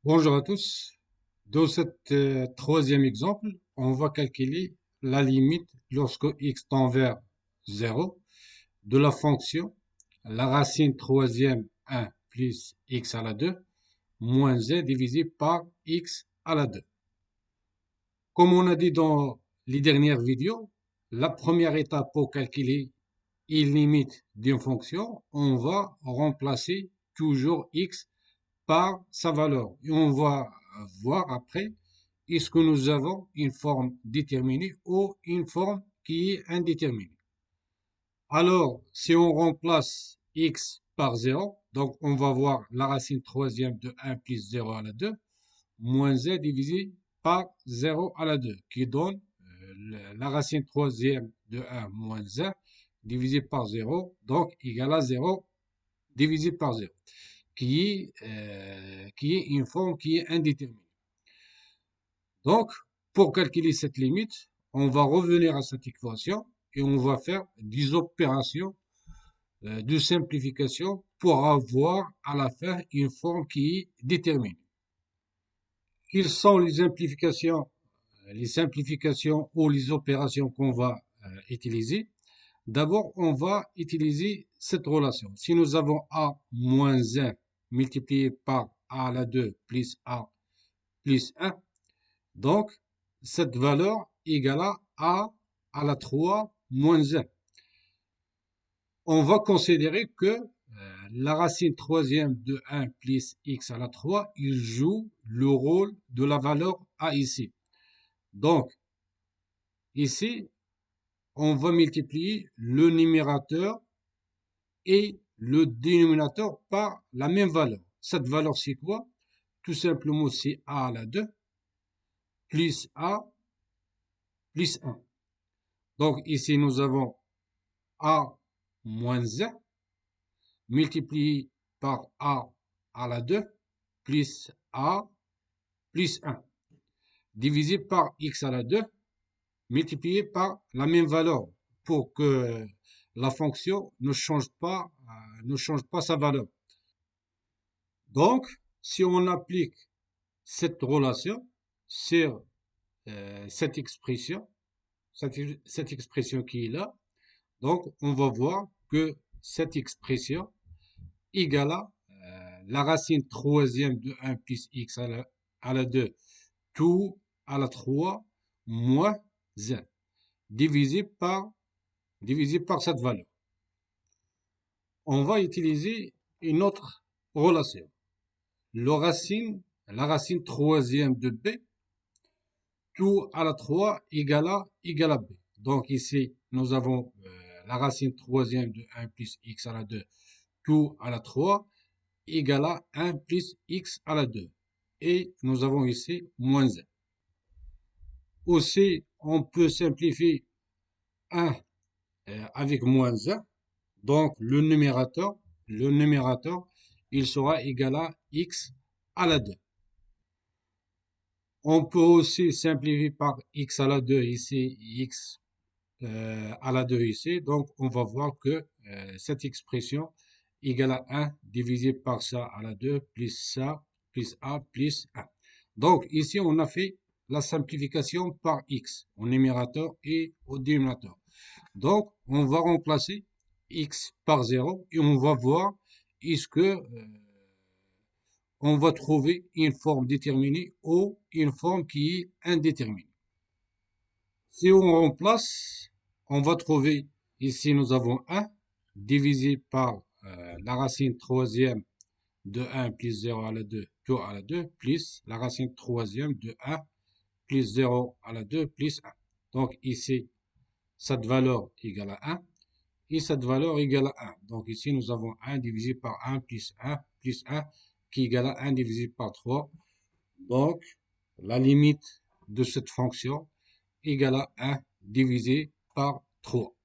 Bonjour à tous. Dans cet troisième exemple, on va calculer la limite lorsque x tend vers 0 de la fonction la racine troisième 1 plus x à la 2 moins z divisé par x à la 2. Comme on a dit dans les dernières vidéos, la première étape pour calculer une limite d'une fonction, on va remplacer toujours x par sa valeur. Et on va voir après, est-ce que nous avons une forme déterminée ou une forme qui est indéterminée. Alors, si on remplace x par 0, donc on va voir la racine troisième de 1 plus 0 à la 2, moins z divisé par 0 à la 2, qui donne la racine troisième de 1 moins 1 divisé par 0, donc égal à 0 divisé par 0. Qui est une forme qui est indéterminée. Donc, pour calculer cette limite, on va revenir à cette équation et on va faire des opérations de simplification pour avoir à la fin une forme qui est déterminée. Quelles sont les simplifications ou les opérations qu'on va utiliser? D'abord, on va utiliser cette relation. Si nous avons a moins 1 multiplié par a à la 2 plus a plus 1, donc cette valeur égale à a à la 3 moins 1. On va considérer que la racine troisième de 1 plus x à la 3, il joue le rôle de la valeur a ici. Donc, ici, on va multiplier le numérateur et le dénominateur par la même valeur. Cette valeur, c'est quoi? Tout simplement, c'est a à la 2 plus a plus 1. Donc, ici, nous avons a moins 1 multiplié par a à la 2 plus a plus 1 divisé par x à la 2 multiplié par la même valeur pour que la fonction ne change pas sa valeur. Donc, si on applique cette relation sur cette expression, cette expression qui est là, donc on va voir que cette expression égale à la racine troisième de 1 plus x à la 2 tout à la 3 moins 1 divisé par cette valeur. On va utiliser une autre relation. La racine troisième de b tout à la 3 égale à b. Donc ici, nous avons la racine troisième de 1 plus x à la 2 tout à la 3 égale à 1 plus x à la 2. Et nous avons ici moins 1. Aussi, on peut simplifier 1 avec moins 1. Donc, le numérateur, il sera égal à x à la 2. On peut aussi simplifier par x à la 2 ici, x à la 2 ici. Donc, on va voir que cette expression égale à 1 divisé par ça à la 2 plus ça plus a plus 1. Donc, ici, on a fait la simplification par x au numérateur et au dénominateur. Donc, on va remplacer x par 0 et on va voir est-ce que on va trouver une forme déterminée ou une forme qui est indéterminée. Si on remplace, on va trouver ici nous avons 1 divisé par la racine troisième de 1 plus 0 à la 2 tout à la 2 plus la racine troisième de 1 plus 0 à la 2 plus 1. Donc ici, cette valeur égale à 1 et cette valeur égale à 1. Donc ici, nous avons 1 divisé par 1 plus 1 qui égale à 1 divisé par 3. Donc, la limite de cette fonction égale à 1 divisé par 3.